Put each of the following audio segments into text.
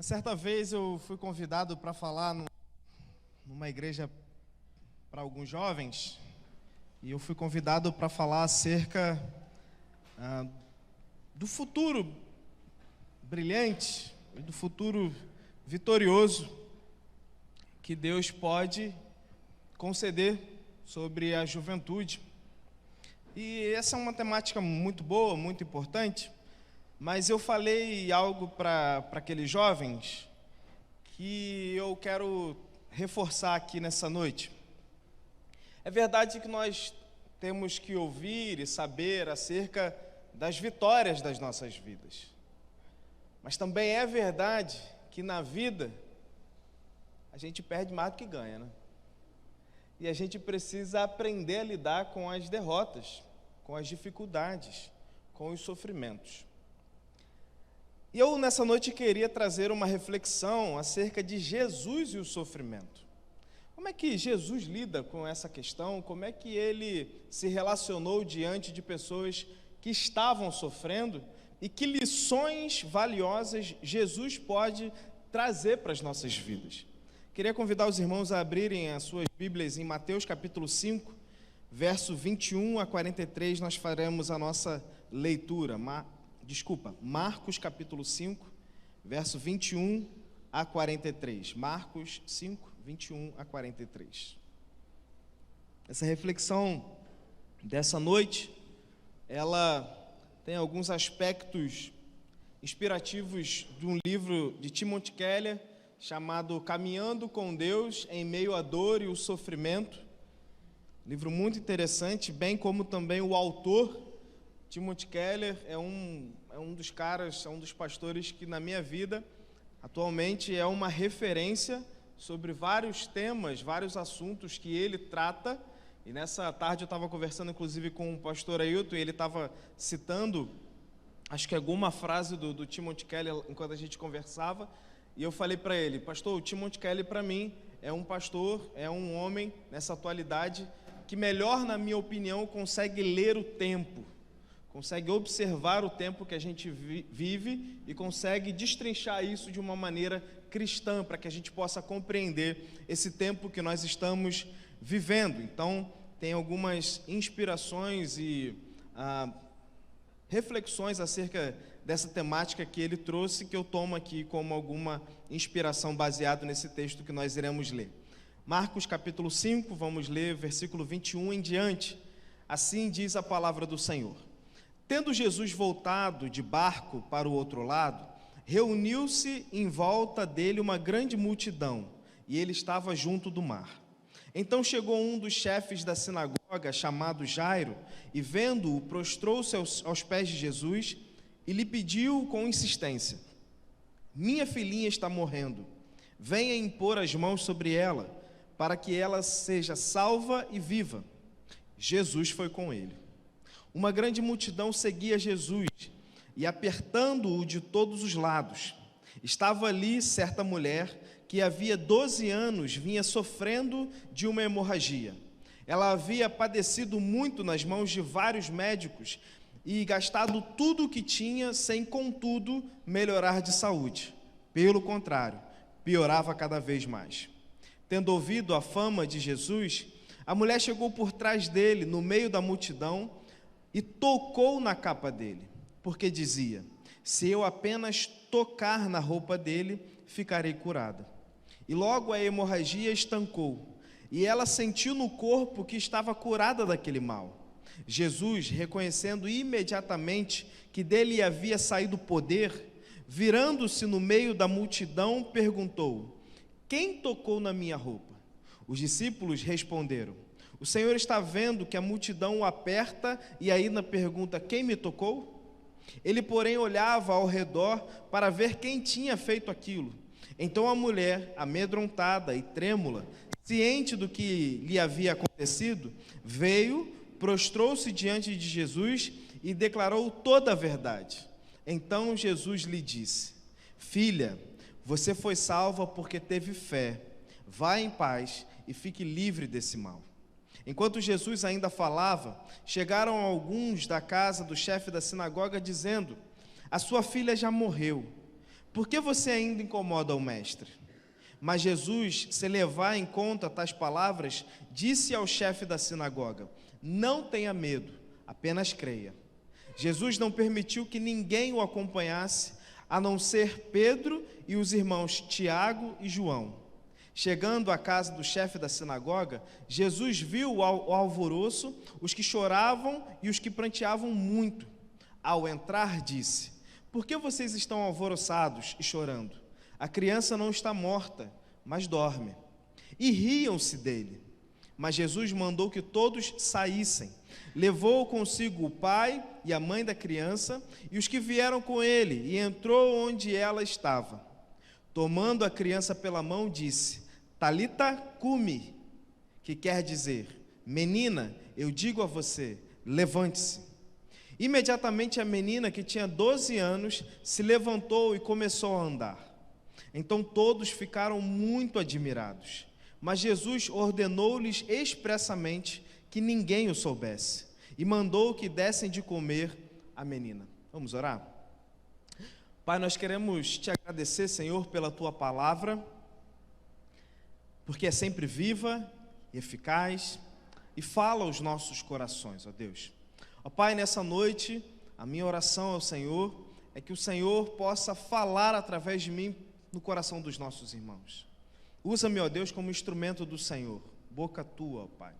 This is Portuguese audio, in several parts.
Uma certa vez eu fui convidado para falar numa igreja para alguns jovens, e eu fui convidado para falar acerca do futuro brilhante, do futuro vitorioso que Deus pode conceder sobre a juventude. E essa é uma temática muito boa, muito importante, mas eu falei algo para aqueles jovens que eu quero reforçar aqui nessa noite. É verdade que nós temos que ouvir e saber acerca das vitórias das nossas vidas, mas também é verdade que na vida a gente perde mais do que ganha, né? E a gente precisa aprender a lidar com as derrotas, com as dificuldades, com os sofrimentos. E eu nessa noite queria trazer uma reflexão acerca de Jesus e o sofrimento. Como é que Jesus lida com essa questão? Como é que ele se relacionou diante de pessoas que estavam sofrendo? E que lições valiosas Jesus pode trazer para as nossas vidas? Queria convidar os irmãos a abrirem as suas Bíblias em Mateus capítulo 5, verso 21 a 43, nós faremos a nossa leitura. Marcos capítulo 5, verso 21 a 43. Marcos 5, 21 a 43. Essa reflexão dessa noite, ela tem alguns aspectos inspirativos de um livro de Timothy Keller, chamado Caminhando com Deus em Meio à Dor e o Sofrimento. Livro muito interessante, bem como também o autor, Timothy Keller, é um dos caras, é um dos pastores que na minha vida, atualmente é uma referência sobre vários temas, vários assuntos que ele trata. E nessa tarde eu estava conversando inclusive com o pastor Ailton, e ele estava citando, acho que alguma frase do Timothy Keller enquanto a gente conversava, e eu falei para ele: pastor, o Timothy Keller para mim é um pastor, é um homem nessa atualidade que melhor, na minha opinião, consegue ler o tempo, consegue observar o tempo que a gente vive e consegue destrinchar isso de uma maneira cristã, para que a gente possa compreender esse tempo que nós estamos vivendo. Então, tem algumas inspirações e reflexões acerca dessa temática que ele trouxe, que eu tomo aqui como alguma inspiração baseado nesse texto que nós iremos ler. Marcos capítulo 5, vamos ler versículo 21 em diante. Assim diz a palavra do Senhor. Tendo Jesus voltado de barco para o outro lado, reuniu-se em volta dele uma grande multidão, e ele estava junto do mar. Então chegou um dos chefes da sinagoga, chamado Jairo, e vendo-o, prostrou-se aos pés de Jesus e lhe pediu com insistência: minha filhinha está morrendo, venha impor as mãos sobre ela, para que ela seja salva e viva. Jesus foi com ele. Uma grande multidão seguia Jesus, e apertando-o de todos os lados. Estava ali certa mulher que havia 12 anos vinha sofrendo de uma hemorragia. Ela havia padecido muito nas mãos de vários médicos e gastado tudo o que tinha, sem contudo melhorar de saúde. Pelo contrário, piorava cada vez mais. Tendo ouvido a fama de Jesus, a mulher chegou por trás dele, no meio da multidão, e tocou na capa dele, porque dizia: se eu apenas tocar na roupa dele, ficarei curada. E logo a hemorragia estancou, e ela sentiu no corpo que estava curada daquele mal. Jesus, reconhecendo imediatamente que dele havia saído poder, virando-se no meio da multidão, perguntou: quem tocou na minha roupa? Os discípulos responderam: o Senhor está vendo que a multidão o aperta e ainda pergunta: quem me tocou? Ele, porém, olhava ao redor para ver quem tinha feito aquilo. Então a mulher, amedrontada e trêmula, ciente do que lhe havia acontecido, veio, prostrou-se diante de Jesus e declarou toda a verdade. Então Jesus lhe disse: filha, você foi salva porque teve fé. Vá em paz e fique livre desse mal. Enquanto Jesus ainda falava, chegaram alguns da casa do chefe da sinagoga dizendo: a sua filha já morreu, Por que você ainda incomoda o mestre? Mas Jesus, sem levar em conta tais palavras, disse ao chefe da sinagoga: não tenha medo, apenas creia. Jesus não permitiu que ninguém o acompanhasse, a não ser Pedro e os irmãos Tiago e João. Chegando à casa do chefe da sinagoga, Jesus viu o alvoroço, os que choravam e os que pranteavam muito. Ao entrar, disse: por que vocês estão alvoroçados e chorando? A criança não está morta, mas dorme. E riam-se dele. Mas Jesus mandou que todos saíssem. Levou consigo o pai e a mãe da criança e os que vieram com ele, e entrou onde ela estava. Tomando a criança pela mão, disse: Talita cumi, que quer dizer: menina, eu digo a você, levante-se. Imediatamente a menina, que tinha 12 anos, se levantou e começou a andar. Então todos ficaram muito admirados. Mas Jesus ordenou-lhes expressamente que ninguém o soubesse, e mandou que dessem de comer à menina. Vamos orar? Pai, nós queremos te agradecer, Senhor, pela tua palavra, porque é sempre viva e eficaz e fala aos nossos corações, ó Deus. Ó Pai, nessa noite, a minha oração ao Senhor é que o Senhor possa falar através de mim no coração dos nossos irmãos. Usa-me, ó Deus, como instrumento do Senhor, boca tua, ó Pai,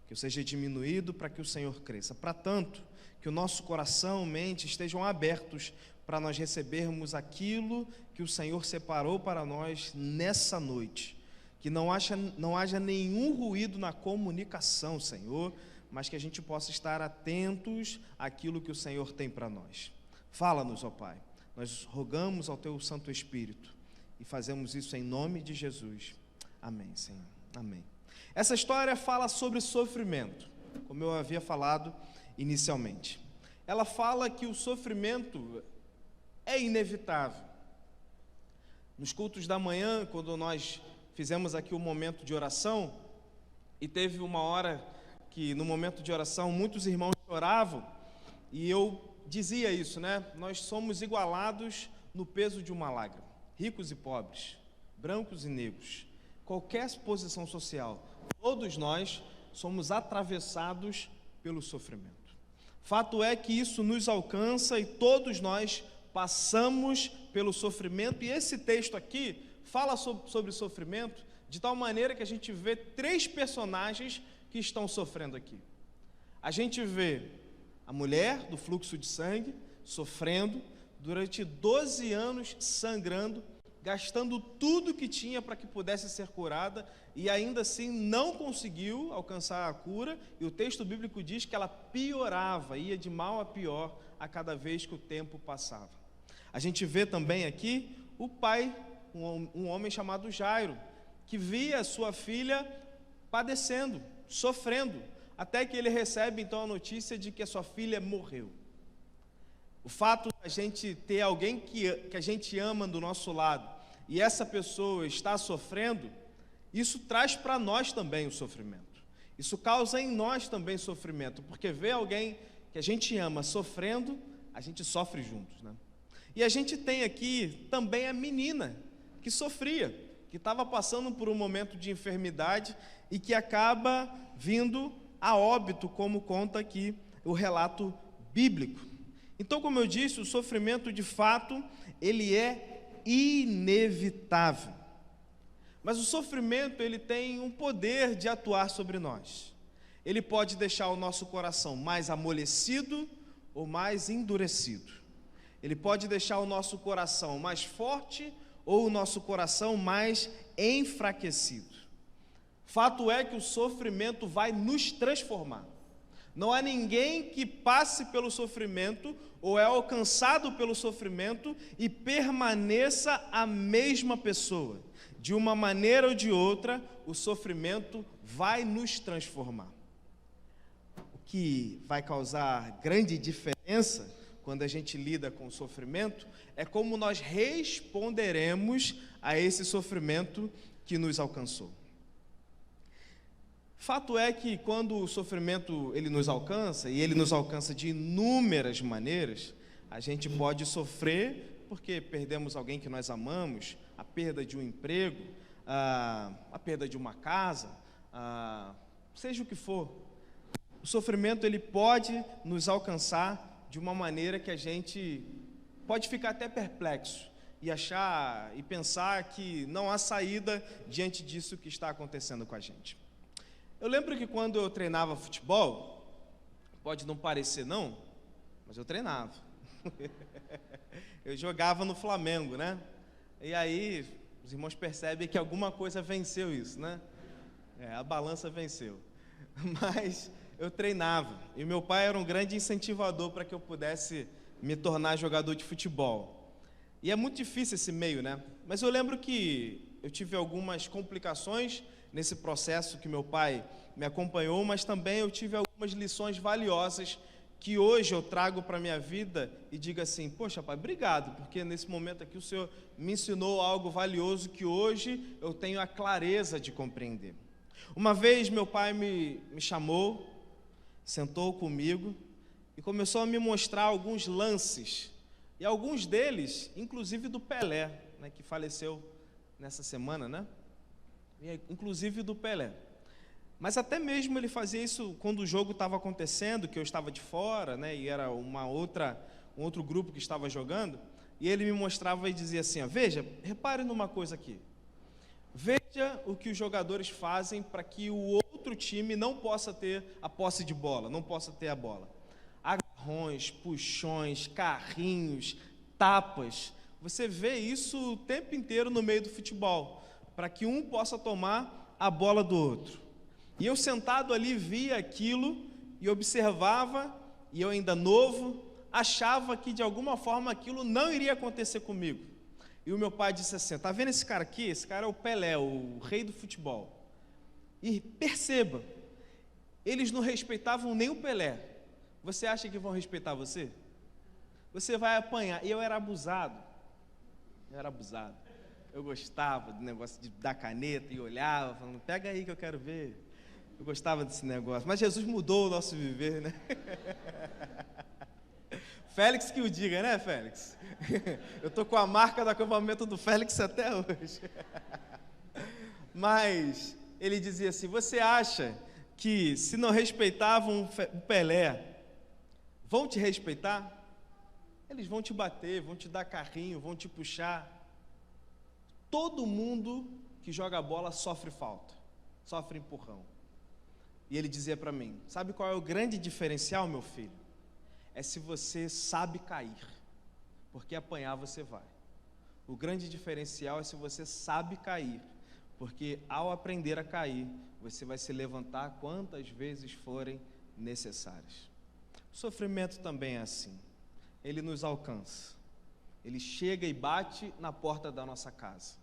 que eu seja diminuído para que o Senhor cresça. Para tanto, que o nosso coração, mente estejam abertos para nós recebermos aquilo que o Senhor separou para nós nessa noite. Que não haja nenhum ruído na comunicação, Senhor, mas que a gente possa estar atentos àquilo que o Senhor tem para nós. Fala-nos, ó Pai. Nós rogamos ao Teu Santo Espírito e fazemos isso em nome de Jesus. Amém, Senhor. Amém. Essa história fala sobre sofrimento, como eu havia falado inicialmente. Ela fala que o sofrimento é inevitável. Nos cultos da manhã, quando nós fizemos aqui um momento de oração, e teve uma hora que no momento de oração muitos irmãos choravam, e eu dizia isso, né? Nós somos igualados no peso de uma lágrima, ricos e pobres, brancos e negros, qualquer posição social, todos nós somos atravessados pelo sofrimento. Fato é que isso nos alcança e todos nós passamos pelo sofrimento, e esse texto aqui fala sobre sofrimento de tal maneira que a gente vê 3 personagens que estão sofrendo aqui. A gente vê a mulher do fluxo de sangue sofrendo durante 12 anos, sangrando, gastando tudo que tinha para que pudesse ser curada, e ainda assim não conseguiu alcançar a cura, e o texto bíblico diz que ela piorava, ia de mal a pior a cada vez que o tempo passava. A gente vê também aqui o pai, um homem chamado Jairo, que via a sua filha padecendo, sofrendo, até que ele recebe então a notícia de que a sua filha morreu. O fato de a gente ter alguém que a gente ama do nosso lado, e essa pessoa está sofrendo, isso traz para nós também o sofrimento. Isso causa em nós também sofrimento, porque ver alguém que a gente ama sofrendo, a gente sofre juntos, né? E a gente tem aqui também a menina que sofria, que estava passando por um momento de enfermidade e que acaba vindo a óbito, como conta aqui o relato bíblico. Então, como eu disse, o sofrimento de fato, ele é inevitável. Mas o sofrimento, ele tem um poder de atuar sobre nós. Ele pode deixar o nosso coração mais amolecido ou mais endurecido. Ele pode deixar o nosso coração mais forte ou o nosso coração mais enfraquecido. Fato é que o sofrimento vai nos transformar. Não há ninguém que passe pelo sofrimento ou é alcançado pelo sofrimento e permaneça a mesma pessoa. De uma maneira ou de outra, o sofrimento vai nos transformar. O que vai causar grande diferença quando a gente lida com o sofrimento é como nós responderemos a esse sofrimento que nos alcançou. Fato é que quando o sofrimento ele nos alcança, e ele nos alcança de inúmeras maneiras, a gente pode sofrer porque perdemos alguém que nós amamos, a perda de um emprego, a perda de uma casa, seja o que for. O sofrimento, ele pode nos alcançar de uma maneira que a gente pode ficar até perplexo e achar e pensar que não há saída diante disso que está acontecendo com a gente. Eu lembro que quando eu treinava futebol, pode não parecer não, mas eu treinava. Eu jogava no Flamengo, né? E aí os irmãos percebem que alguma coisa venceu isso, né? A balança venceu. Mas eu treinava, e meu pai era um grande incentivador para que eu pudesse me tornar jogador de futebol. E é muito difícil esse meio, né? Mas eu lembro que eu tive algumas complicações nesse processo que meu pai me acompanhou, mas também eu tive algumas lições valiosas que hoje eu trago para a minha vida e digo assim: poxa, pai, obrigado, porque nesse momento aqui o Senhor me ensinou algo valioso que hoje eu tenho a clareza de compreender. Uma vez meu pai me chamou, sentou comigo e começou a me mostrar alguns lances, e alguns deles, inclusive do Pelé, né, que faleceu nessa semana, né? E, inclusive do Pelé. Mas até mesmo ele fazia isso quando o jogo estava acontecendo, que eu estava de fora, né, e era um outro grupo que estava jogando, e ele me mostrava e dizia assim: veja, repare numa coisa aqui. Veja o que os jogadores fazem para que o outro time não possa ter a posse de bola, não possa ter a bola. Agarrões, puxões, carrinhos, tapas. Você vê isso o tempo inteiro no meio do futebol, para que um possa tomar a bola do outro. E eu sentado ali via aquilo e observava, e eu ainda novo, achava que de alguma forma aquilo não iria acontecer comigo. E o meu pai disse assim: está vendo esse cara aqui? Esse cara é o Pelé, o rei do futebol. E perceba, eles não respeitavam nem o Pelé. Você acha que vão respeitar você? Você vai apanhar. E eu era abusado. Eu gostava do negócio de dar caneta e olhava, falando: pega aí que eu quero ver. Eu gostava desse negócio. Mas Jesus mudou o nosso viver, né? Félix que o diga, né, Félix? Eu estou com a marca do acampamento do Félix até hoje. Mas ele dizia assim: você acha que se não respeitavam o Pelé, vão te respeitar? Eles vão te bater, vão te dar carrinho, vão te puxar. Todo mundo que joga bola sofre falta, sofre empurrão. E ele dizia para mim: sabe qual é o grande diferencial, meu filho? É se você sabe cair, porque apanhar você vai. O grande diferencial é se você sabe cair, porque ao aprender a cair, você vai se levantar quantas vezes forem necessárias. O sofrimento também é assim. Ele nos alcança. Ele chega e bate na porta da nossa casa.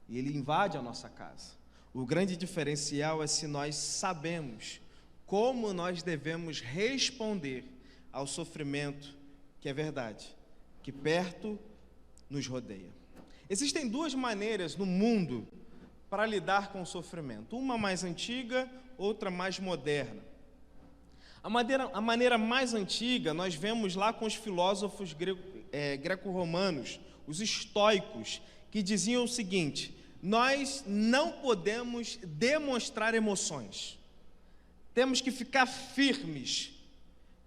E ele invade a nossa casa. O grande diferencial é se nós sabemos como nós devemos responder ao sofrimento, que é verdade, que perto nos rodeia. Existem duas maneiras no mundo para lidar com o sofrimento, uma mais antiga, outra mais moderna. A maneira mais antiga nós vemos lá com os filósofos greco-romanos, os estoicos, que diziam o seguinte: nós não podemos demonstrar emoções, temos que ficar firmes,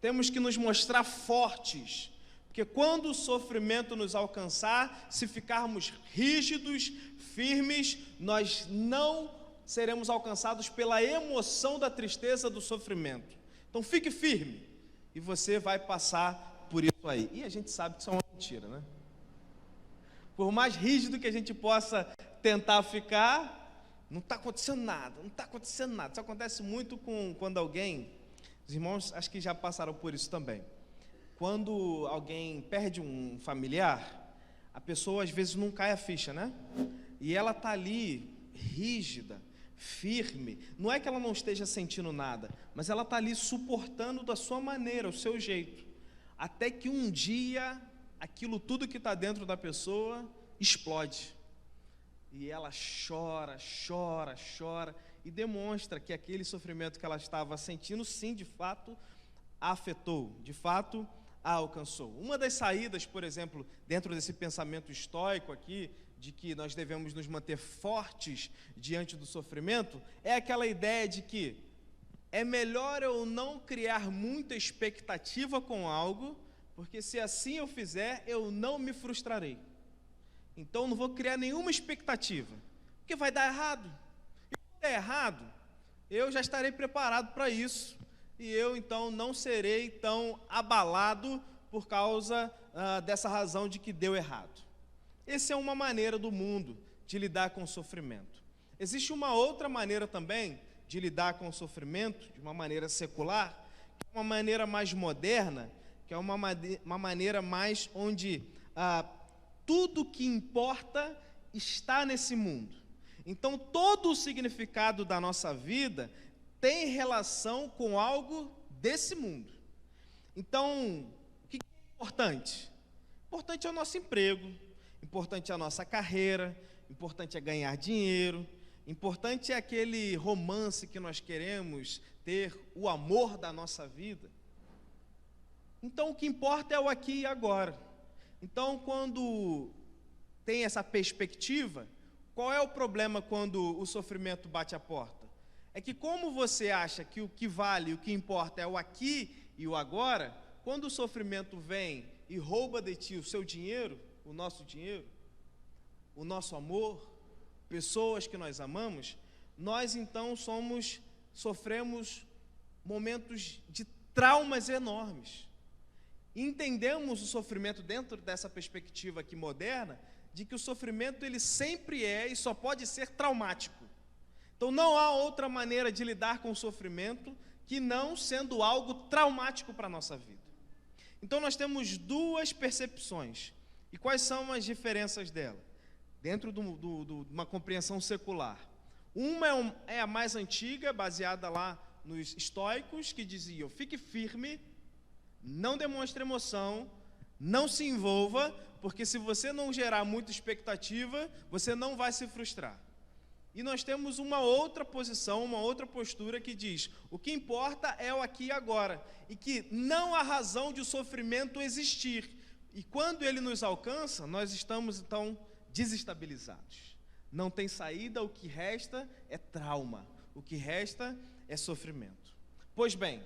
temos que nos mostrar fortes, porque quando o sofrimento nos alcançar, se ficarmos rígidos, firmes, nós não seremos alcançados pela emoção da tristeza do sofrimento. Então fique firme, e você vai passar por isso aí. E a gente sabe que isso é uma mentira, né? Por mais rígido que a gente possa tentar ficar, não está acontecendo nada. Isso acontece muito quando alguém... Os irmãos acho que já passaram por isso também. Quando alguém perde um familiar, a pessoa às vezes não cai a ficha, né? E ela está ali, rígida, firme. Não é que ela não esteja sentindo nada, mas ela está ali suportando da sua maneira, o seu jeito. Até que um dia, aquilo tudo que está dentro da pessoa explode. E ela chora, e demonstra que aquele sofrimento que ela estava sentindo, sim, de fato, a afetou, de fato, a alcançou. Uma das saídas, por exemplo, dentro desse pensamento estoico aqui, de que nós devemos nos manter fortes diante do sofrimento, é aquela ideia de que é melhor eu não criar muita expectativa com algo, porque se assim eu fizer, eu não me frustrarei. Então não vou criar nenhuma expectativa, porque vai dar errado. E se der errado, eu já estarei preparado para isso, e eu então não serei tão abalado por causa dessa razão de que deu errado. Essa é uma maneira do mundo de lidar com o sofrimento. Existe uma outra maneira também de lidar com o sofrimento, de uma maneira secular, que é uma maneira mais moderna, que é uma maneira mais onde tudo que importa está nesse mundo. Então, todo o significado da nossa vida tem relação com algo desse mundo. Então, o que é importante? Importante é o nosso emprego, importante é a nossa carreira, importante é ganhar dinheiro, importante é aquele romance que nós queremos ter, o amor da nossa vida. Então, o que importa é o aqui e agora. Então, quando tem essa perspectiva, qual é o problema quando o sofrimento bate a porta? É que como você acha que o que vale, o que importa é o aqui e o agora, quando o sofrimento vem e rouba de ti o seu dinheiro, o nosso amor, pessoas que nós amamos, nós então sofremos momentos de traumas enormes. Entendemos o sofrimento dentro dessa perspectiva aqui moderna, de que o sofrimento ele sempre é e só pode ser traumático. Então não há outra maneira de lidar com o sofrimento que não sendo algo traumático para a nossa vida. Então nós temos duas percepções. E quais são as diferenças dela? Dentro de uma compreensão secular. Uma é a mais antiga, baseada lá nos estoicos, que diziam: fique firme, não demonstre emoção, não se envolva, porque se você não gerar muita expectativa, você não vai se frustrar. E nós temos uma outra posição, uma outra postura que diz: o que importa é o aqui e agora, e que não há razão de o sofrimento existir. E quando ele nos alcança, nós estamos então desestabilizados. Não tem saída, o que resta é trauma, o que resta é sofrimento. Pois bem,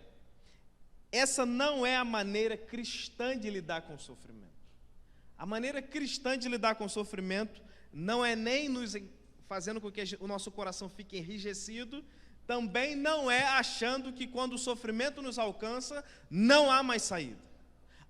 essa não é a maneira cristã de lidar com o sofrimento. A maneira cristã de lidar com o sofrimento não é nem nos fazendo com que o nosso coração fique enrijecido, também não é achando que quando o sofrimento nos alcança, não há mais saída.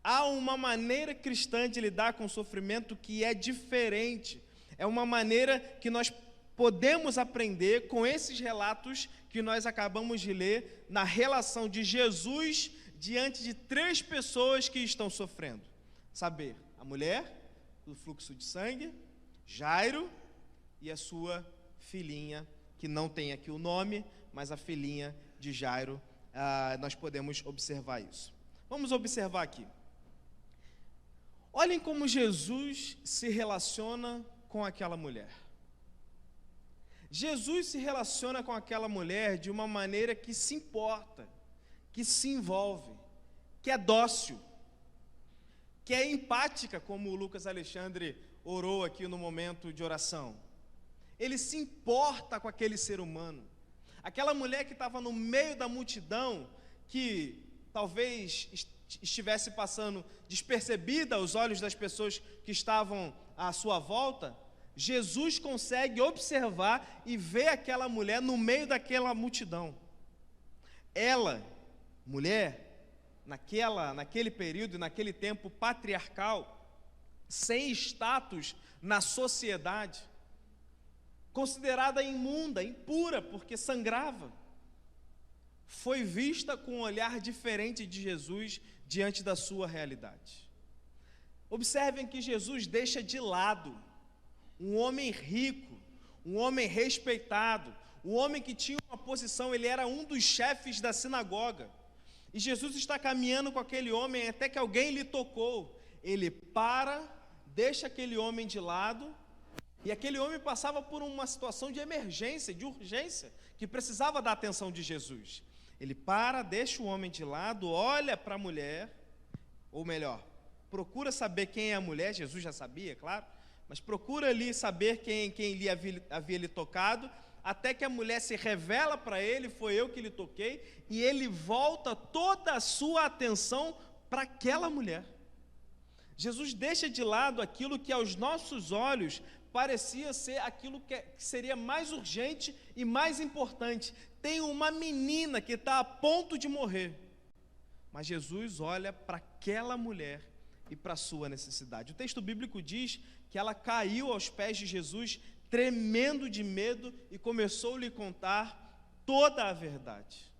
Há uma maneira cristã de lidar com o sofrimento que é diferente. É uma maneira que nós podemos aprender com esses relatos que nós acabamos de ler na relação de Jesus diante de 3 pessoas que estão sofrendo. Saber, a mulher do fluxo de sangue, Jairo e a sua filhinha, que não tem aqui o nome, mas a filhinha de Jairo, nós podemos observar isso. Vamos observar aqui. Olhem como Jesus se relaciona com aquela mulher. Jesus se relaciona com aquela mulher de uma maneira que se importa, que se envolve, que é dócil, que é empática, como o Lucas Alexandre orou aqui no momento de oração. Ele se importa com aquele ser humano. Aquela mulher que estava no meio da multidão, que talvez estivesse passando despercebida aos olhos das pessoas que estavam à sua volta, Jesus consegue observar e ver aquela mulher no meio daquela multidão. Ela, mulher, naquele período, naquele tempo patriarcal, sem status na sociedade, considerada imunda, impura, porque sangrava, foi vista com um olhar diferente de Jesus diante da sua realidade. Observem que Jesus deixa de lado um homem rico, um homem respeitado, um homem que tinha uma posição, ele era um dos chefes da sinagoga. E Jesus está caminhando com aquele homem até que alguém lhe tocou. Ele para, deixa aquele homem de lado, e aquele homem passava por uma situação de emergência, de urgência, que precisava da atenção de Jesus. Ele para, deixa o homem de lado, olha para a mulher, ou melhor, procura saber quem é a mulher. Jesus já sabia, claro, mas procura ali saber quem lhe havia lhe tocado, até que a mulher se revela para ele: foi eu que lhe toquei, e ele volta toda a sua atenção para aquela mulher. Jesus deixa de lado aquilo que aos nossos olhos parecia ser aquilo que seria mais urgente e mais importante. Tem uma menina que está a ponto de morrer, mas Jesus olha para aquela mulher e para a sua necessidade. O texto bíblico diz que ela caiu aos pés de Jesus, tremendo de medo, e começou a lhe contar toda a verdade.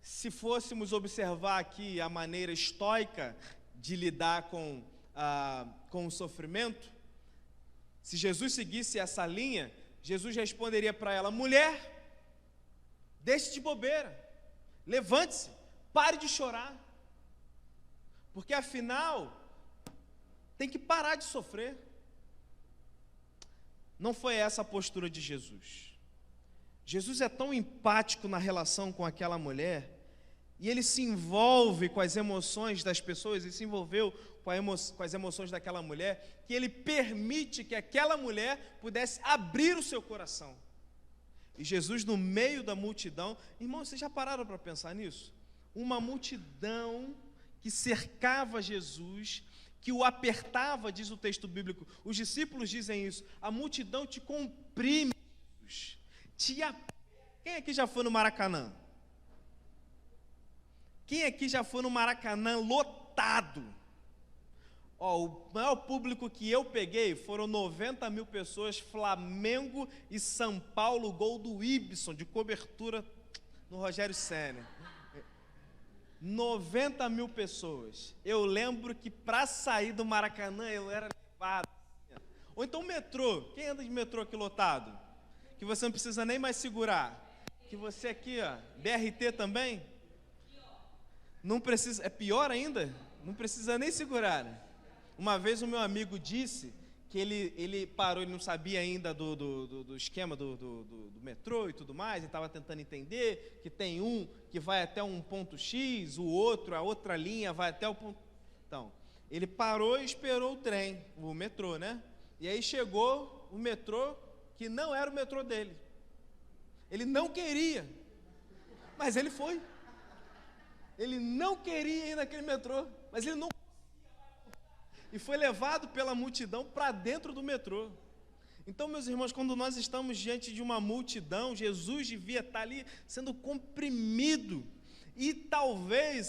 Se fôssemos observar aqui a maneira estoica de lidar com o sofrimento, se Jesus seguisse essa linha, Jesus responderia para ela: mulher, deixe de bobeira, levante-se, pare de chorar, porque afinal tem que parar de sofrer. Não foi essa a postura de Jesus. Jesus é tão empático na relação com aquela mulher, e ele se envolve com as emoções das pessoas, e se envolveu com as emoções daquela mulher, que ele permite que aquela mulher pudesse abrir o seu coração. E Jesus, no meio da multidão, irmãos, vocês já pararam para pensar nisso? Uma multidão que cercava Jesus, que o apertava, diz o texto bíblico. Os discípulos dizem isso: a multidão te comprime, Jesus, te aperta. Quem aqui já foi no Maracanã? Quem aqui já foi no Maracanã lotado? O maior público que eu peguei foram 90 mil pessoas, Flamengo e São Paulo, gol do Ibson, de cobertura no Rogério Ceni. 90 mil pessoas. Eu lembro que para sair do Maracanã eu era levado. Ou então metrô. Quem anda de metrô aqui lotado? Que você não precisa nem mais segurar. Que você aqui, ó, BRT também? Não precisa, é pior ainda? Não precisa nem segurar, né? Uma vez o meu amigo disse que ele parou, ele não sabia ainda do esquema do metrô e tudo mais, ele estava tentando entender que tem um que vai até um ponto X, a outra linha vai até o ponto... Então, ele parou e esperou o trem, o metrô, né? E aí chegou o metrô que não era o metrô dele. Ele não queria, mas ele foi. Ele não queria ir naquele metrô, mas ele não... E foi levado pela multidão para dentro do metrô. Então, meus irmãos, quando nós estamos diante de uma multidão, Jesus devia estar ali sendo comprimido. E talvez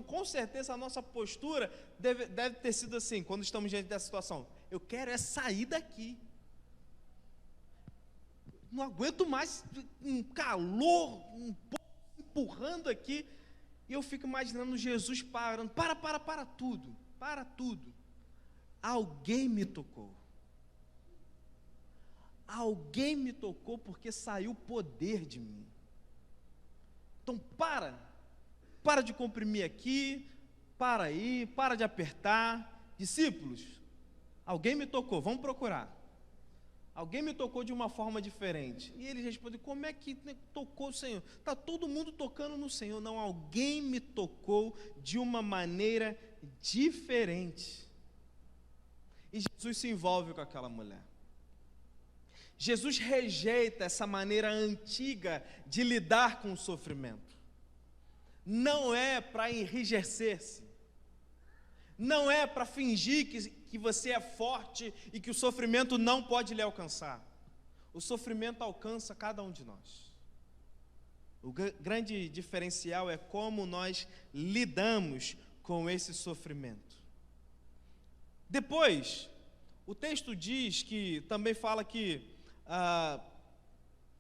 com certeza a nossa postura deve ter sido assim, quando estamos diante dessa situação: eu quero sair daqui. Não aguento mais um calor, um povo empurrando aqui. E eu fico imaginando Jesus parando. Para tudo. Para tudo. Alguém me tocou. Alguém me tocou porque saiu poder de mim. Então para de comprimir aqui, para aí, para de apertar. Discípulos, alguém me tocou, vamos procurar. Alguém me tocou de uma forma diferente. E ele responde: como é que tocou o Senhor? Está todo mundo tocando no Senhor. Não, alguém me tocou de uma maneira diferente. E Jesus se envolve com aquela mulher. Jesus rejeita essa maneira antiga de lidar com o sofrimento. Não é para enrijecer-se. Não é para fingir que você é forte e que o sofrimento não pode lhe alcançar. O sofrimento alcança cada um de nós. O grande diferencial é como nós lidamos com esse sofrimento. Depois, o texto diz que, também fala que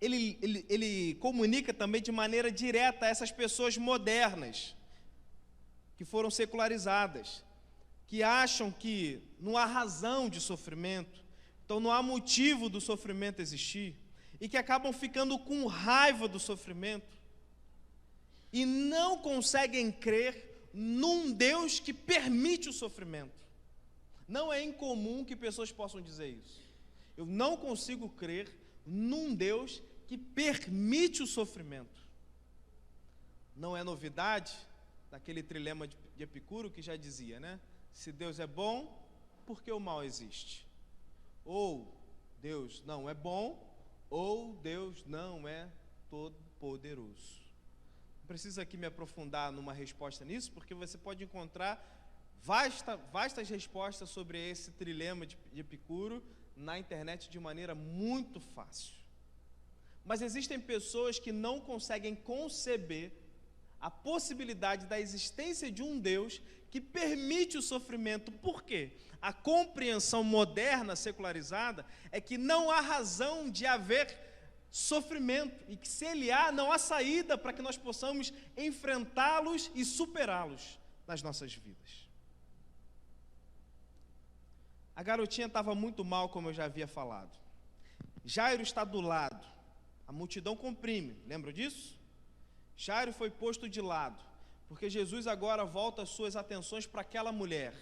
ele comunica também de maneira direta a essas pessoas modernas, que foram secularizadas, que acham que não há razão de sofrimento, então não há motivo do sofrimento existir, e que acabam ficando com raiva do sofrimento, e não conseguem crer num Deus que permite o sofrimento. Não é incomum que pessoas possam dizer isso. Eu não consigo crer num Deus que permite o sofrimento. Não é novidade daquele trilema de Epicuro que já dizia, né? Se Deus é bom, por que o mal existe? Ou Deus não é bom, ou Deus não é todo-poderoso. Não preciso aqui me aprofundar numa resposta nisso, porque você pode encontrar vastas respostas sobre esse trilema de Epicuro na internet de maneira muito fácil. Mas existem pessoas que não conseguem conceber a possibilidade da existência de um Deus que permite o sofrimento. Por quê? A compreensão moderna, secularizada, é que não há razão de haver sofrimento, e que se ele há, não há saída para que nós possamos enfrentá-los e superá-los nas nossas vidas. A garotinha estava muito mal, como eu já havia falado. Jairo está do lado, a multidão comprime, lembra disso? Jairo foi posto de lado, porque Jesus agora volta as suas atenções para aquela mulher.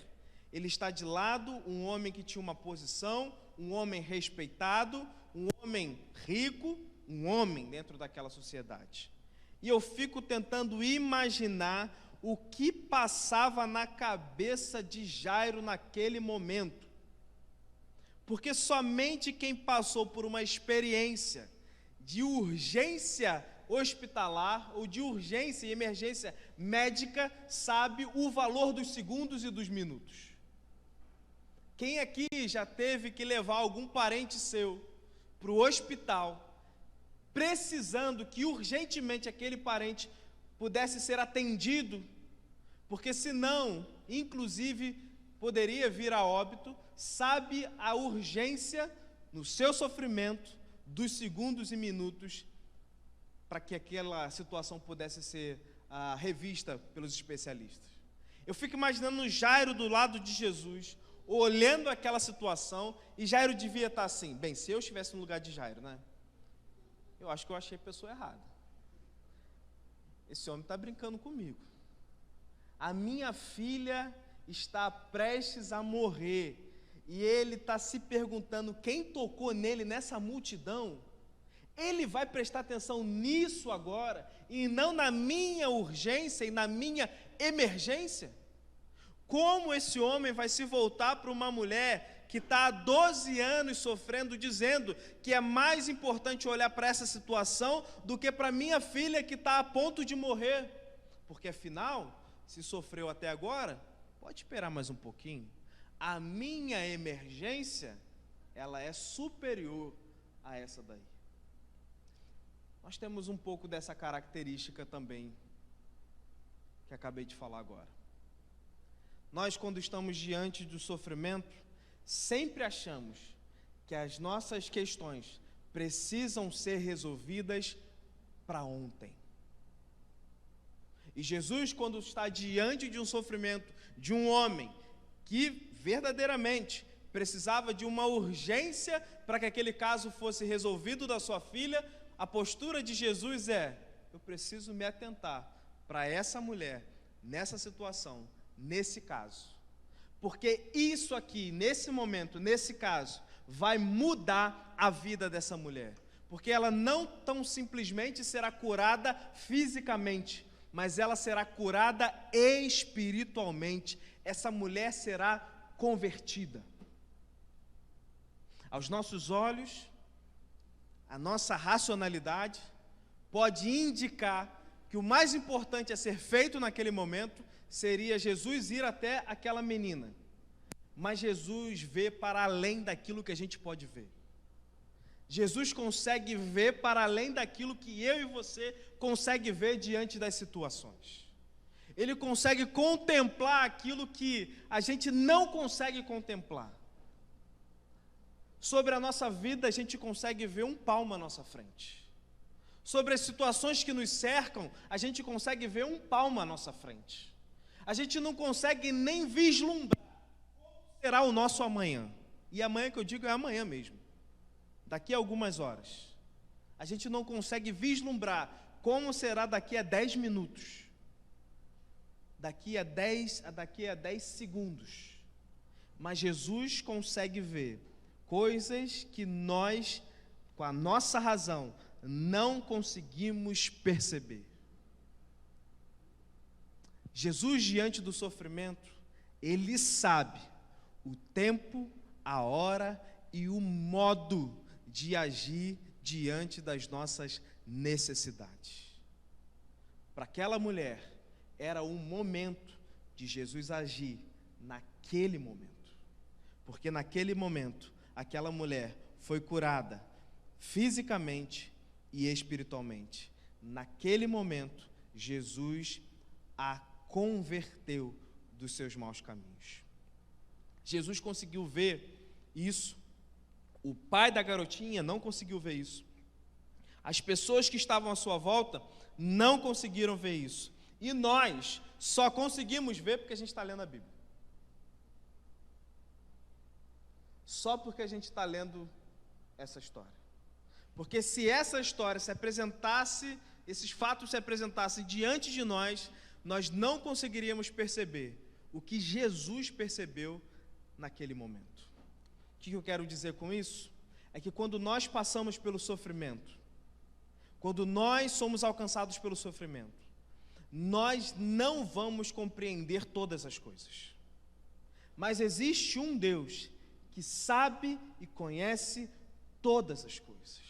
Ele está de lado, um homem que tinha uma posição, um homem respeitado, um homem rico, um homem dentro daquela sociedade. E eu fico tentando imaginar o que passava na cabeça de Jairo naquele momento. Porque somente quem passou por uma experiência de urgência hospitalar ou de urgência e emergência médica sabe o valor dos segundos e dos minutos. Quem aqui já teve que levar algum parente seu para o hospital, precisando que urgentemente aquele parente pudesse ser atendido, porque senão, inclusive, poderia vir a óbito, sabe a urgência no seu sofrimento dos segundos e minutos para que aquela situação pudesse ser revista pelos especialistas. Eu fico imaginando Jairo do lado de Jesus, olhando aquela situação, e Jairo devia estar assim, bem, se eu estivesse no lugar de Jairo, né? Eu acho que eu achei a pessoa errada. Esse homem está brincando comigo. A minha filha está prestes a morrer, e ele está se perguntando quem tocou nele nessa multidão. Ele vai prestar atenção nisso agora, e não na minha urgência e na minha emergência? Como esse homem vai se voltar para uma mulher que está há 12 anos sofrendo, dizendo que é mais importante olhar para essa situação do que para minha filha que está a ponto de morrer? Porque afinal, se sofreu até agora, pode esperar mais um pouquinho. A minha emergência, ela é superior a essa daí. Nós temos um pouco dessa característica também, que acabei de falar agora. Nós, quando estamos diante do sofrimento, sempre achamos que as nossas questões precisam ser resolvidas para ontem. E Jesus, quando está diante de um sofrimento de um homem que verdadeiramente precisava de uma urgência para que aquele caso fosse resolvido da sua filha, a postura de Jesus é: eu preciso me atentar para essa mulher, nessa situação, nesse caso. Porque isso aqui, nesse momento, nesse caso, vai mudar a vida dessa mulher. Porque ela não tão simplesmente será curada fisicamente, mas ela será curada espiritualmente. Essa mulher será convertida. Aos nossos olhos, a nossa racionalidade pode indicar que o mais importante a ser feito naquele momento seria Jesus ir até aquela menina. Mas Jesus vê para além daquilo que a gente pode ver. Jesus consegue ver para além daquilo que eu e você consegue ver diante das situações. Ele consegue contemplar aquilo que a gente não consegue contemplar. Sobre a nossa vida, a gente consegue ver um palmo à nossa frente. Sobre as situações que nos cercam, a gente consegue ver um palmo à nossa frente. A gente não consegue nem vislumbrar como será o nosso amanhã. E amanhã que eu digo é amanhã mesmo. Daqui a algumas horas. A gente não consegue vislumbrar como será daqui a 10 minutos. Daqui a 10 segundos. Mas Jesus consegue ver coisas que nós, com a nossa razão, não conseguimos perceber. Jesus, diante do sofrimento, ele sabe o tempo, a hora e o modo de agir diante das nossas necessidades. Para aquela mulher, era um momento de Jesus agir naquele momento. Porque naquele momento, aquela mulher foi curada fisicamente e espiritualmente. Naquele momento, Jesus a converteu dos seus maus caminhos. Jesus conseguiu ver isso. O pai da garotinha não conseguiu ver isso. As pessoas que estavam à sua volta não conseguiram ver isso. E nós só conseguimos ver porque a gente está lendo a Bíblia. Só porque a gente está lendo essa história. Porque se essa história se apresentasse, esses fatos se apresentassem diante de nós, nós não conseguiríamos perceber o que Jesus percebeu naquele momento. O que eu quero dizer com isso? É que quando nós passamos pelo sofrimento, quando nós somos alcançados pelo sofrimento, nós não vamos compreender todas as coisas. Mas existe um Deus que sabe e conhece todas as coisas.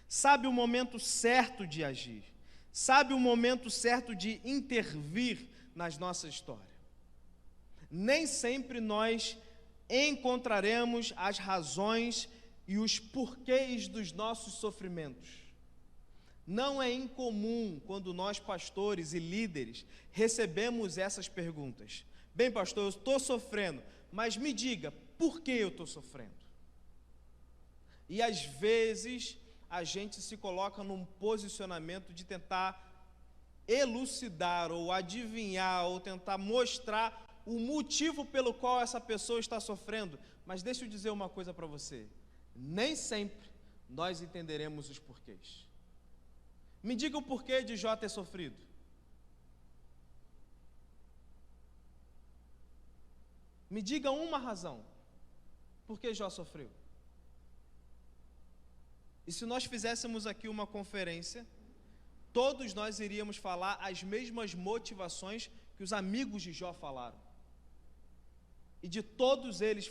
Sabe o momento certo de agir. Sabe o momento certo de intervir nas nossas histórias. Nem sempre nós encontraremos as razões e os porquês dos nossos sofrimentos. Não é incomum quando nós, pastores e líderes, recebemos essas perguntas. Bem, pastor, eu estou sofrendo, mas me diga, por que eu estou sofrendo? E às vezes a gente se coloca num posicionamento de tentar elucidar ou adivinhar ou tentar mostrar o motivo pelo qual essa pessoa está sofrendo. Mas deixa eu dizer uma coisa para você, nem sempre nós entenderemos os porquês. Me diga o porquê de Jó ter sofrido. Me diga uma razão por que Jó sofreu. E se nós fizéssemos aqui uma conferência, todos nós iríamos falar as mesmas motivações que os amigos de Jó falaram. E todos eles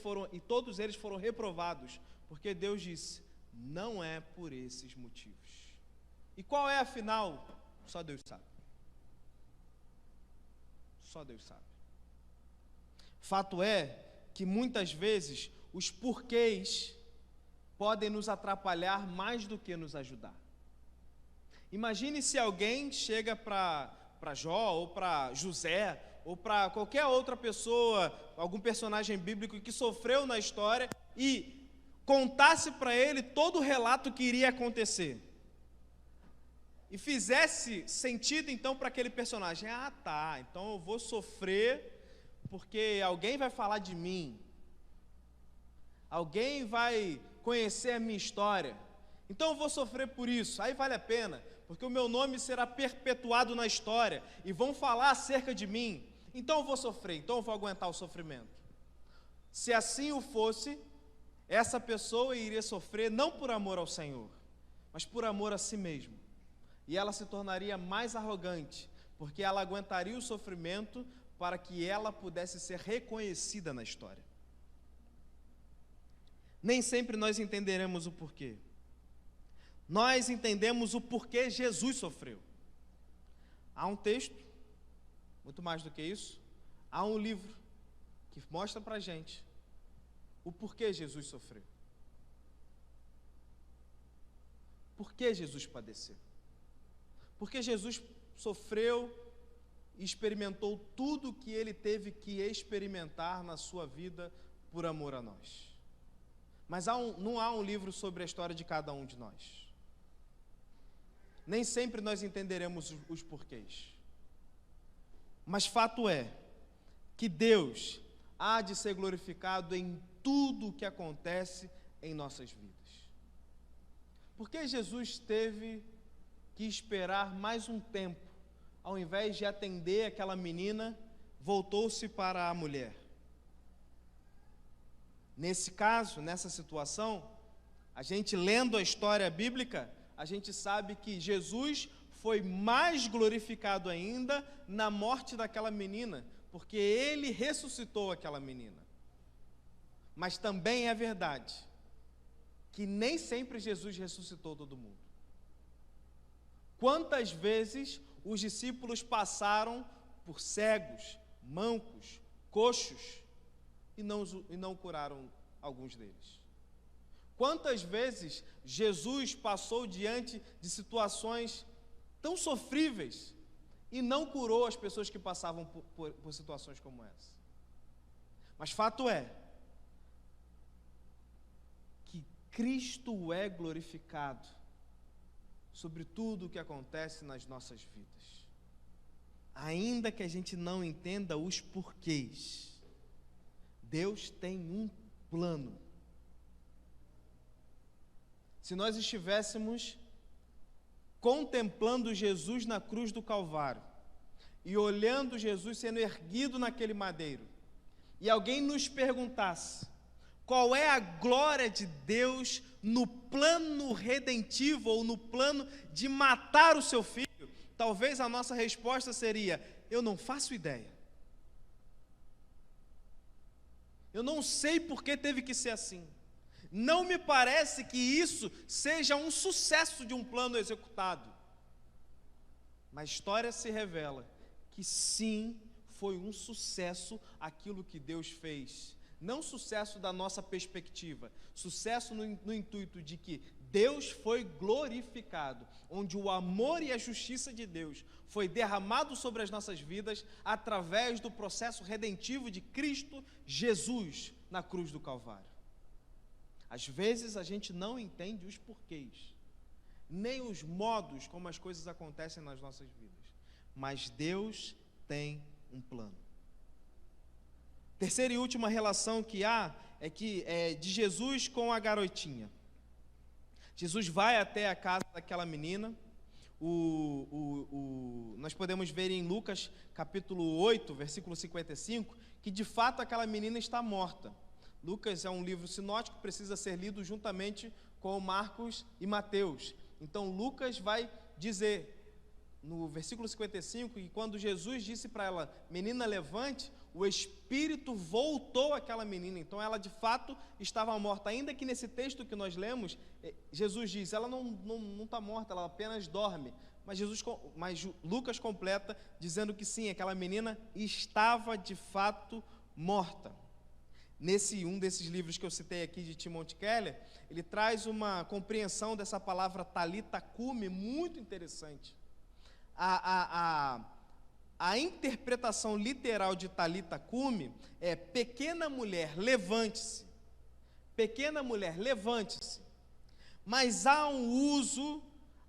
foram reprovados, porque Deus disse: não é por esses motivos. E qual é, afinal? Só Deus sabe. Só Deus sabe. Fato é que muitas vezes os porquês podem nos atrapalhar mais do que nos ajudar. Imagine se alguém chega para Jó, ou para José, ou para qualquer outra pessoa, algum personagem bíblico que sofreu na história, e contasse para ele todo o relato que iria acontecer. E fizesse sentido então para aquele personagem. Ah, tá, então eu vou sofrer porque alguém vai falar de mim. Alguém vai conhecer a minha história. Então eu vou sofrer por isso. Aí vale a pena, porque o meu nome será perpetuado na história e vão falar acerca de mim. Então eu vou sofrer, então eu vou aguentar o sofrimento. Se assim o fosse, essa pessoa iria sofrer não por amor ao Senhor, mas por amor a si mesma. E ela se tornaria mais arrogante, porque ela aguentaria o sofrimento para que ela pudesse ser reconhecida na história. Nem sempre nós entenderemos o porquê. Nós entendemos o porquê Jesus sofreu. Há um texto, muito mais do que isso, há um livro que mostra para a gente o porquê Jesus sofreu. Por que Jesus padeceu? Porque Jesus sofreu e experimentou tudo o que ele teve que experimentar na sua vida por amor a nós. Mas não há um livro sobre a história de cada um de nós. Nem sempre nós entenderemos os porquês. Mas fato é que Deus há de ser glorificado em tudo o que acontece em nossas vidas. Por que Jesus teve que esperar mais um tempo, ao invés de atender aquela menina, voltou-se para a mulher? Nesse caso, nessa situação, a gente lendo a história bíblica, a gente sabe que Jesus foi mais glorificado ainda na morte daquela menina, porque ele ressuscitou aquela menina. Mas também é verdade que nem sempre Jesus ressuscitou todo mundo. Quantas vezes os discípulos passaram por cegos, mancos, coxos e não curaram alguns deles? Quantas vezes Jesus passou diante de situações tão sofríveis e não curou as pessoas que passavam por situações como essa? Mas fato é que Cristo é glorificado sobre tudo o que acontece nas nossas vidas, ainda que a gente não entenda os porquês. Deus tem um plano. Se nós estivéssemos contemplando Jesus na cruz do Calvário e olhando Jesus sendo erguido naquele madeiro, e alguém nos perguntasse qual é a glória de Deus no plano redentivo ou no plano de matar o seu filho, talvez a nossa resposta seria: eu não faço ideia. Eu não sei por que teve que ser assim. Não me parece que isso seja um sucesso de um plano executado. Mas a história se revela que sim, foi um sucesso aquilo que Deus fez. Não sucesso da nossa perspectiva, sucesso no intuito de que Deus foi glorificado, onde o amor e a justiça de Deus foi derramado sobre as nossas vidas através do processo redentivo de Cristo Jesus na cruz do Calvário. Às vezes a gente não entende os porquês, nem os modos como as coisas acontecem nas nossas vidas, mas Deus tem um plano. Terceira e última relação que há é de Jesus com a garotinha. Jesus vai até a casa daquela menina. Nós podemos ver em Lucas capítulo 8, versículo 55, que de fato aquela menina está morta. Lucas é um livro sinótico, precisa ser lido juntamente com Marcos e Mateus. Então Lucas vai dizer no versículo 55 que quando Jesus disse para ela: menina, levante, o espírito voltou àquela menina. Então ela de fato estava morta, ainda que nesse texto que nós lemos, Jesus diz, ela não está morta, ela apenas dorme. Mas Lucas completa dizendo que sim, aquela menina estava de fato morta. Um desses livros que eu citei aqui de Timothy Keller, ele traz uma compreensão dessa palavra talita cumi muito interessante. A interpretação literal de talita cumi é: pequena mulher, levante-se. Pequena mulher, levante-se. Mas há um uso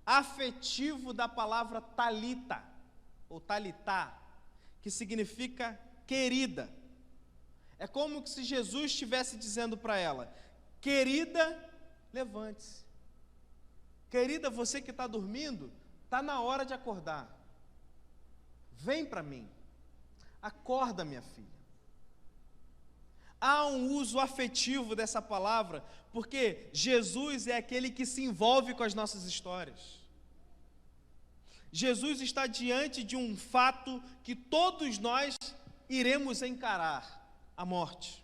afetivo da palavra talita, ou talitá, que significa querida. É como se Jesus estivesse dizendo para ela: querida, levante-se. Querida, você que está dormindo, está na hora de acordar. Vem para mim. Acorda, minha filha. Há um uso afetivo dessa palavra, porque Jesus é aquele que se envolve com as nossas histórias. Jesus está diante de um fato que todos nós iremos encarar: a morte.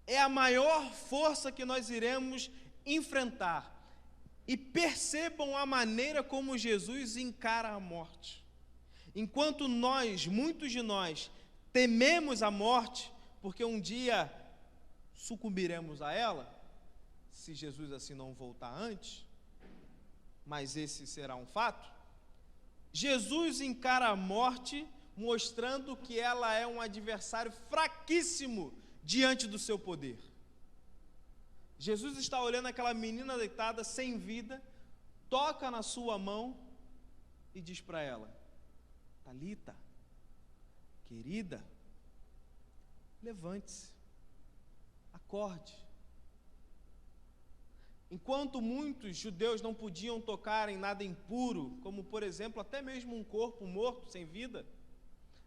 É a maior força que nós iremos enfrentar. E percebam a maneira como Jesus encara a morte. Enquanto muitos de nós, tememos a morte, porque um dia sucumbiremos a ela, se Jesus assim não voltar antes, mas esse será um fato. Jesus encara a morte mostrando que ela é um adversário fraquíssimo diante do seu poder. Jesus está olhando aquela menina deitada, sem vida, toca na sua mão e diz para ela: Talita, querida, levante-se, acorde. Enquanto muitos judeus não podiam tocar em nada impuro, como por exemplo até mesmo um corpo morto, sem vida,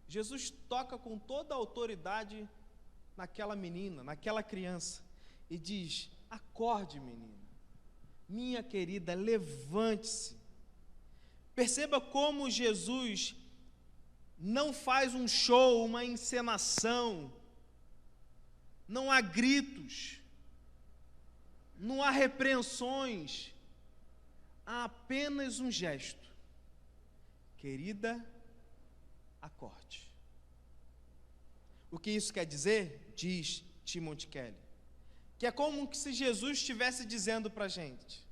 Jesus toca com toda a autoridade naquela menina, naquela criança, e diz: acorde, menina, minha querida, levante-se. Perceba como Jesus não faz um show, uma encenação, não há gritos, não há repreensões, há apenas um gesto. Querida, acorde. O que isso quer dizer? Diz Timothy Kelly, que é como se Jesus estivesse dizendo para a gente: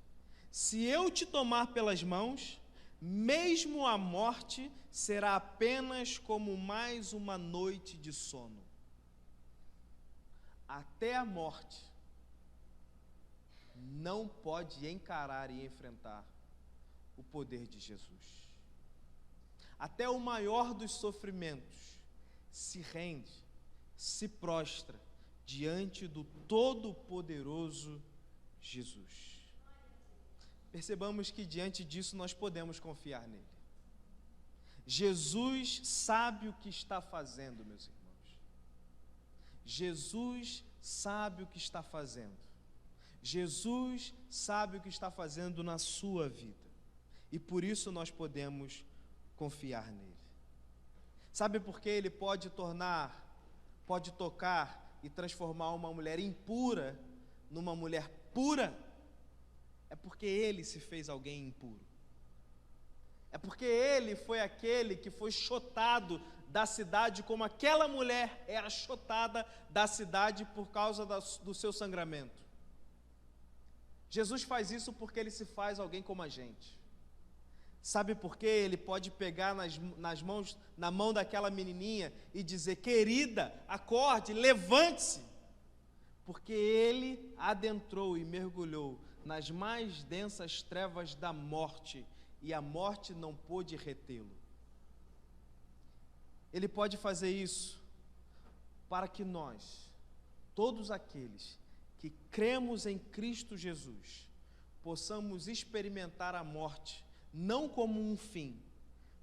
se eu te tomar pelas mãos, mesmo a morte será apenas como mais uma noite de sono. Até a morte não pode encarar e enfrentar o poder de Jesus. Até o maior dos sofrimentos se rende, se prostra diante do Todo-Poderoso Jesus. Percebamos que diante disso nós podemos confiar nele. Jesus sabe o que está fazendo, meus irmãos. Jesus sabe o que está fazendo. Jesus sabe o que está fazendo na sua vida. E por isso nós podemos confiar nele. Sabe por que ele pode tocar e transformar uma mulher impura numa mulher pura? É porque ele se fez alguém impuro. É porque ele foi aquele que foi chotado da cidade como aquela mulher é achotada da cidade por causa do seu sangramento. Jesus faz isso porque ele se faz alguém como a gente. Sabe por quê? Ele pode pegar na mão daquela menininha e dizer: querida, acorde, levante-se. Porque ele adentrou e mergulhou nas mais densas trevas da morte, e a morte não pôde retê-lo. Ele pode fazer isso para que nós, todos aqueles que cremos em Cristo Jesus, possamos experimentar a morte, não como um fim,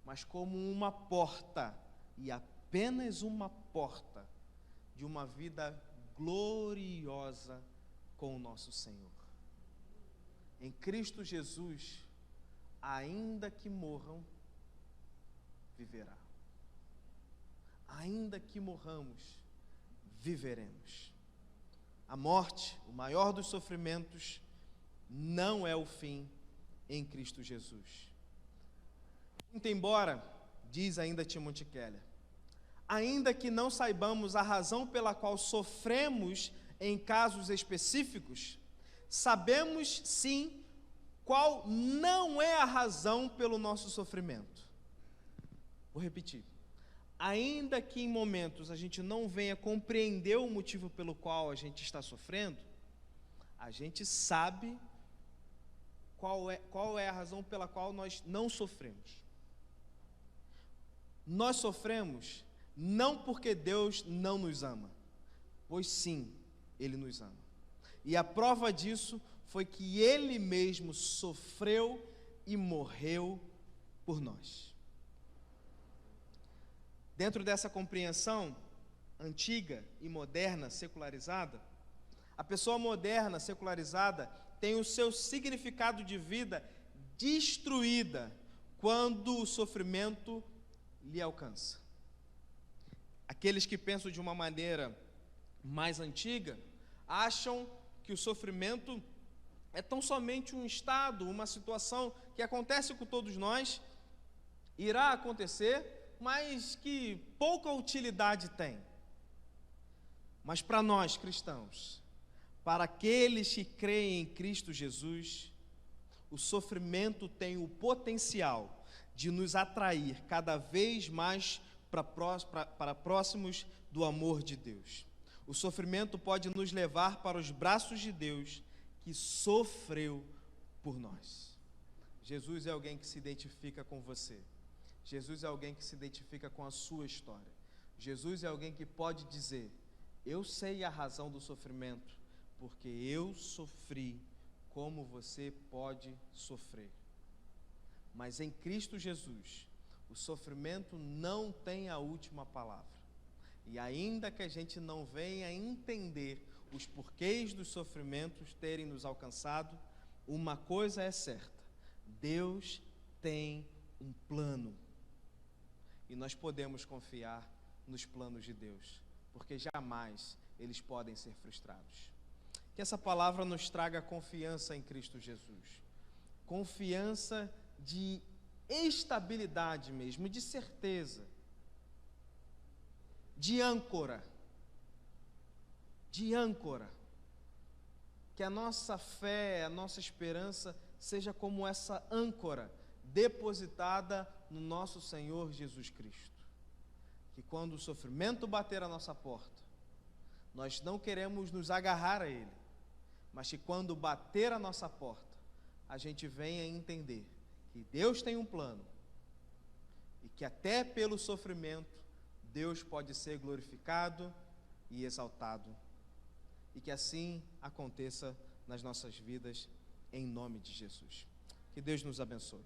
mas como uma porta, e apenas uma porta, de uma vida gloriosa com o nosso Senhor. Em Cristo Jesus, ainda que morram, viverá. Ainda que morramos, viveremos. A morte, o maior dos sofrimentos, não é o fim em Cristo Jesus. Muito embora, diz ainda Timothy Keller, ainda que não saibamos a razão pela qual sofremos em casos específicos, sabemos sim qual não é a razão pelo nosso sofrimento. Vou repetir. Ainda que em momentos a gente não venha compreender o motivo pelo qual a gente está sofrendo, a gente sabe qual é a razão pela qual nós não sofremos. Nós sofremos não porque Deus não nos ama, pois sim, Ele nos ama. E a prova disso foi que Ele mesmo sofreu e morreu por nós. Dentro dessa compreensão antiga e moderna, secularizada, a pessoa moderna, secularizada, tem o seu significado de vida destruída quando o sofrimento lhe alcança. Aqueles que pensam de uma maneira mais antiga, acham que o sofrimento é tão somente um estado, uma situação que acontece com todos nós, irá acontecer, mas que pouca utilidade tem. Mas para nós cristãos, para aqueles que creem em Cristo Jesus, o sofrimento tem o potencial de nos atrair cada vez mais para próximos do amor de Deus. O sofrimento pode nos levar para os braços de Deus, que sofreu por nós. Jesus é alguém que se identifica com você. Jesus é alguém que se identifica com a sua história. Jesus é alguém que pode dizer: eu sei a razão do sofrimento, porque eu sofri como você pode sofrer. Mas em Cristo Jesus, o sofrimento não tem a última palavra. E ainda que a gente não venha entender os porquês dos sofrimentos terem nos alcançado, uma coisa é certa: Deus tem um plano. E nós podemos confiar nos planos de Deus, porque jamais eles podem ser frustrados. Que essa palavra nos traga confiança em Cristo Jesus. Confiança de estabilidade mesmo, de certeza, de âncora. De âncora. Que a nossa fé, a nossa esperança seja como essa âncora depositada no nosso Senhor Jesus Cristo. Que quando o sofrimento bater a nossa porta, nós não queremos nos agarrar a ele, mas que quando bater a nossa porta, a gente venha entender que Deus tem um plano e que até pelo sofrimento Deus pode ser glorificado e exaltado, e que assim aconteça nas nossas vidas, em nome de Jesus. Que Deus nos abençoe.